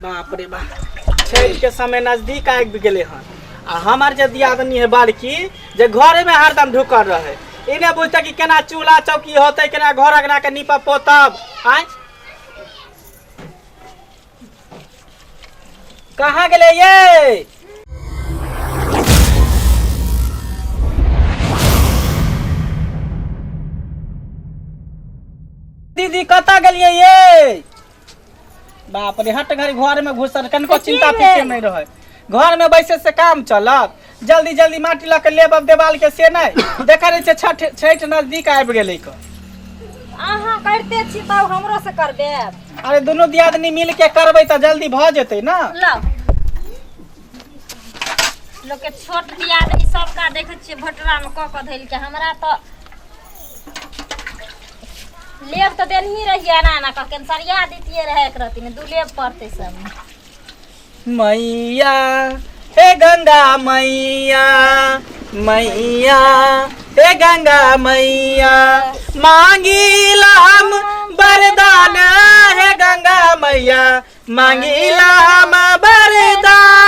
बाप रे बाप छठ के समय नजदीक आबि गेले हन आ हमार जे दियादनी है बड़की जे घरे में हरदम ढुकल रहे इन्हें बुझते कि केना चूल्हा चौकी होते केना घर अगना के नीप पोतब आय कहाँ गेले ये दीदी कता गेलिए ये बाप रे हट घरी घर में घुसल कनको चिंता फिक्र नहीं रहे घर में बैसे से काम चलत जल्दी जल्दी माटी ला के लेब देवाल के से नहीं देखा रहे छे छठ नजदीक आबि गेलै क आहा करते छी तब हमरो से करबे अरे दोनों दियादनी मिल के करबै त जल्दी भ जेतै ना लो लोग के छोट दियादनी सबका देखे छी भटरा में क धैल के हमरा तो लेब तो देन ही रहिए ना का कैंसरिया दीतिए रहे एक रति में दू लेब पड़ते सब मैया हे गंगा मैया मैया हे गंगा मैया मांगीला हम वरदान हे गंगा मैया मांगीला हम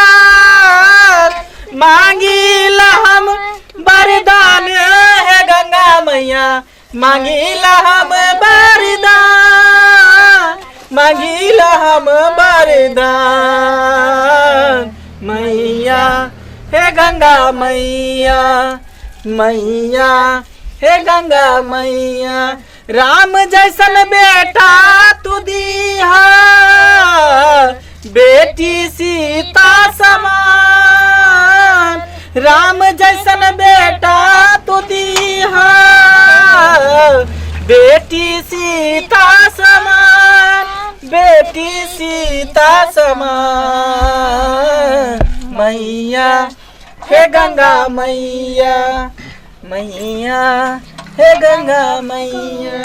वरदान मांगीला हम वरदान हे गंगा मैया मांगीला हम वरदान मांगीला हम वरदान मैया हे गंगा मैया मैया हे गंगा मैया राम जैसन बेटा तू दीहा बेटी सीता समान राम जैसन बेटा तू दीहा बेटी सीता समान बेटी सीता समान मैया हे गंगा मैया मैया हे गंगा मैया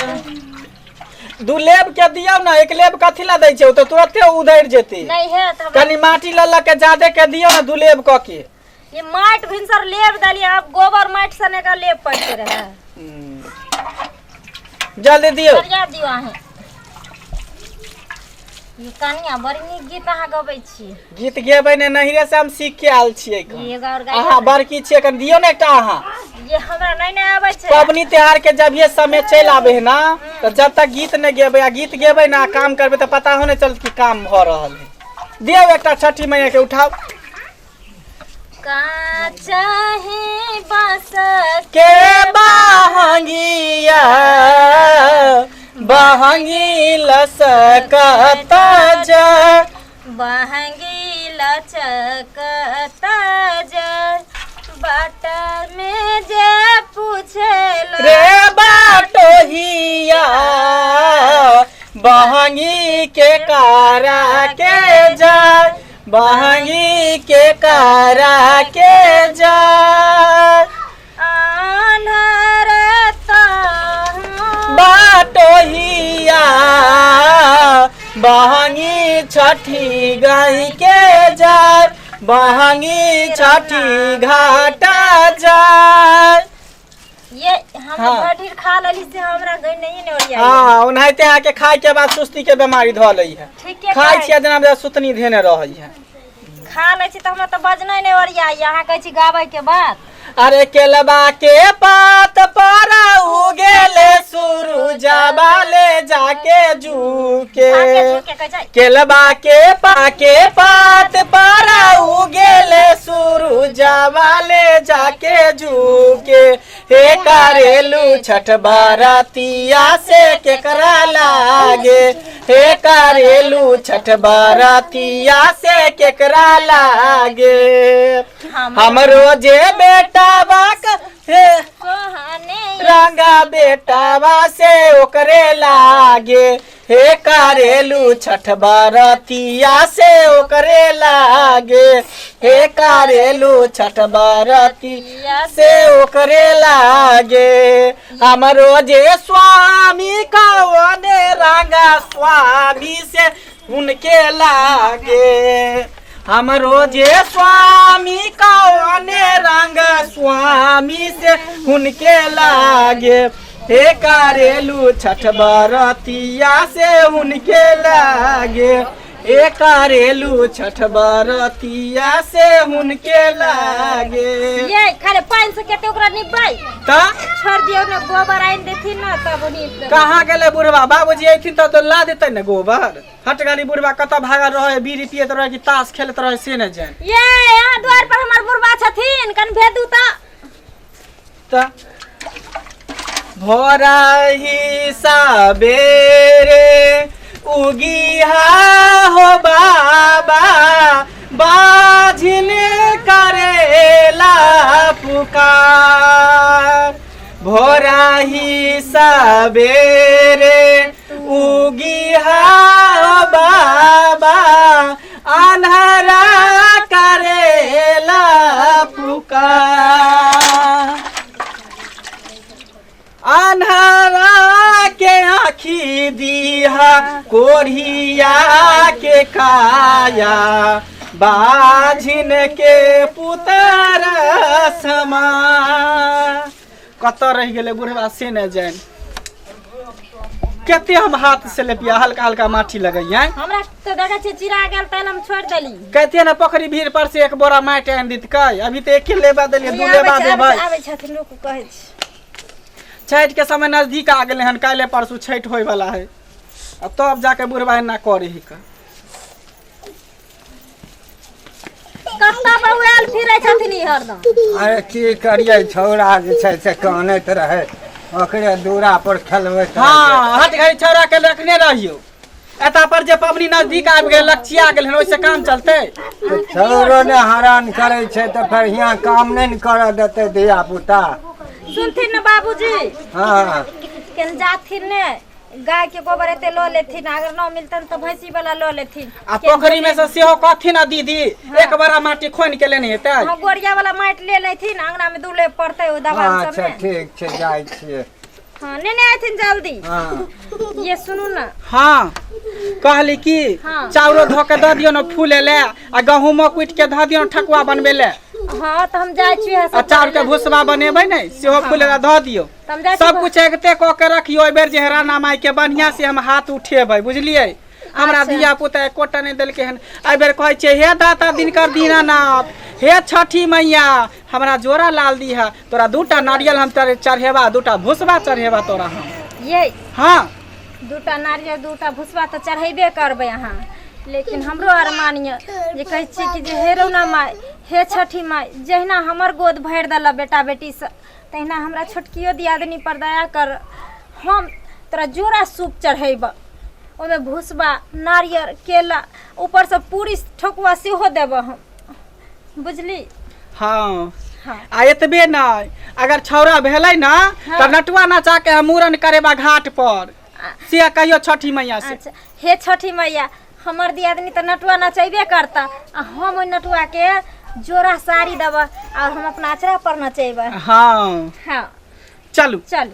दू लेब के दियो ना एक लेब कथी ला दै छै तो तुरंते उधर जेते नहीं है त कनी माटी लल्ला के ज्यादा के दियो ना दू लेब क के ये माट भिनसर लेब दलिए अब गोबर माट सने का लेब पड़ते रहे जल्दी दियो करिया दियो आहे ये कनिया बड़ी नीक गीत अहाँ गबै छी गीत गेबै ने नहिरे से हम सीख के आल छियै ये गौर गाय अहाँ बड़की छियै कन दियो ने एकटा अहाँ ये हमरा नहीं आबै छै पबनी त्योहार के जब ये समय चल आबे है ना तो जब तक गीत ने गेबै आ गीत गेबै ना काम करबै तो पता हो नहीं चलत कि काम भ रहल है दियो एकटा छठी मैया के उठाओ का चाहे बस के बाहंगिया बहंगी लसकता जा बहंगी लचकता जा बाट में जे पूछे रे बाटोहिया बहंगी के कारा के जा बहंगी के कारा के जा बाटोहिया बहंगी छठी गई के जाय बहंगी छठी घाटा जाय ये हम बढीर खा लेली से हमरा गई नहीं ओरिया हां ओनाहिते आ के खाय के बाद सुस्ती के बीमारी ध लई है ठीक है खाय छिया जना सुतनी धेने रहई है खा ले छी त हमरा त बजना नहीं ओरिया यहाँ कहै छी गाबै के बात अरे केलबा के पात पर उगेले सूरजा वाले जाके झुके केलबा के पात पर उगेले सूरजा वाले जाके झुके हे करेलू छठ बारातिया से केकरा लागे हे करेलू छठ बारातिया से केकरा लागे हमरो जे बेटा रंगा बेटावा से ओकरे लागे हे करेलू छठ बारातिया से ओकरे लागे हे करेलू छठ बारातिया से ओकरे लागे हमरो जे स्वामी कवने रंगा स्वामी से उनके लागे हमरो जे स्वामी कौने रंग स्वामी से उनके लागे हे करेलू छठ बरतिया से उनके लागे ए करेलू छठ बरतिया से हुनके लागे। ये खाली पानी से केते ओकरा निभाई ता छोड़ दियो ना गोबर आइन देथिन ना तब नी कहाँ गेले बुढ़वा? बाबूजी अइथिन तो ला देते न गोबर। हट गाली बुढ़वा कत भागल रहे, बीड़ी पियत रहे कि ताश खेलत रहे से न जान। ये यहाँ द्वार पर हमर बुढ़वा छथिन कन भेदू ता भोराही सबेरे उगिहा हो बाबा बाझिन करेला पुकार। भोराही सबेरे उगिहा हो बाबा अन्हरा करेला पुकार। अन्हरा के आँखी दिहा कोढ़िया के काया बाझिन के पुतर समा। कत रह गेले बुढ़वा से न जान। केते हम हाथ से लेपिया हल्का हल्का माटी लगैया। हमरा तो देखै छै चिरा गेल तैन हम छोड़ देली। कहते न पोखरी भीड़ पर से एक बोरा माटी आन दित कई। अभी तो एक लेबा देलिए दू लेबा देबै। आबै छथिन लोग कहै छै छठ के समय नजदीक आ गए हन। काले परसों छठ होय वाला है। अब तो अब जाके बुढ़वा ना करे ही का। कत्ता बउआल फिरै छथिन ई हरदम। अरे की करिए छौड़ा जे छै से कानैत रहे ओकरे दूरा पर खेलबैत। हाँ हट गई छौड़ा के रखने रहियो। एता पर जे पबनी नजदीक आबि गेल लक्षिया गेल हन ओइसे काम चलते। छौड़ो ने हरान करे छै तो फिर यहाँ काम नहीं न कर देते धिया पुता। सुनथिन न बाबूजी। हाँ केन जाथिन ने गाय के गोबर एते लो लेथिन अगर न मिलतन तो भैंसी वाला लो लेथिन। आ पोखरी में से सेहो कथिन दीदी एक बार माटी खोन के लेने हेतै। हां गोड़िया वाला माटी ले लेथिन अंगना में दुले पड़तै ओ दवा सब में। अच्छा ठीक छै जाय छियै। हां नेने आथिन जल्दी। हाँ ये सुनू ना। हाँ कहली की हाँ। चाउरो धो के द दियो न फूले ले आ गहूमो कुट के ध दियो ठकुआ बनबे ले। हां त हम जाय छी आ चाउर के भुसबा बनेबै नै सेहो फूले ला ध दियो। सब कुछ एकते क के रखियो। ए बेर जे राना माई के बढ़िया से हम हाथ उठेबै बुझलियै। हमरा धिया पुता एकोटा नहीं देलकै हन। ए बेर कहै छै हे दाता दिनकर दीनानाथ हे छठी मैया हमरा जोरा लाल दीहा। तोरा दूटा नारियल हम चढ़ेबा दूटा भुसबा चढ़ेबा तोरा हम। ये हाँ दूटा नारियल दूटा भुसबा तो चढ़ेबे करबै अहाँ। लेकिन हमरो अरमान ये जे कहै छी कि जे हे रौना माई हे छठी माई जहिना हमर गोद भरि देला बेटा बेटी से तहिना हमरा छोटकियो दियादनी पर दया कर। हम तोरा जोरा सूप चढ़ेब ओमे भुसबा नारियल केला ऊपर से पूरी ठकुआ सेहो देब हम बुझली। हाँ हाँ आ एतबे नहीं अगर छौरा भेलै ना हाँ। तो नटुआ नचा के हम मूड़न करेबा घाट पर से कहियो छठी मैया से। अच्छा हे छठी मैया हमर दियादनी तो नटुआ नचेबे करता आ हम ओइ नटुआ के जोरा साड़ी देब और हम अपना अचरा पर नचेब। हाँ हाँ चलू चल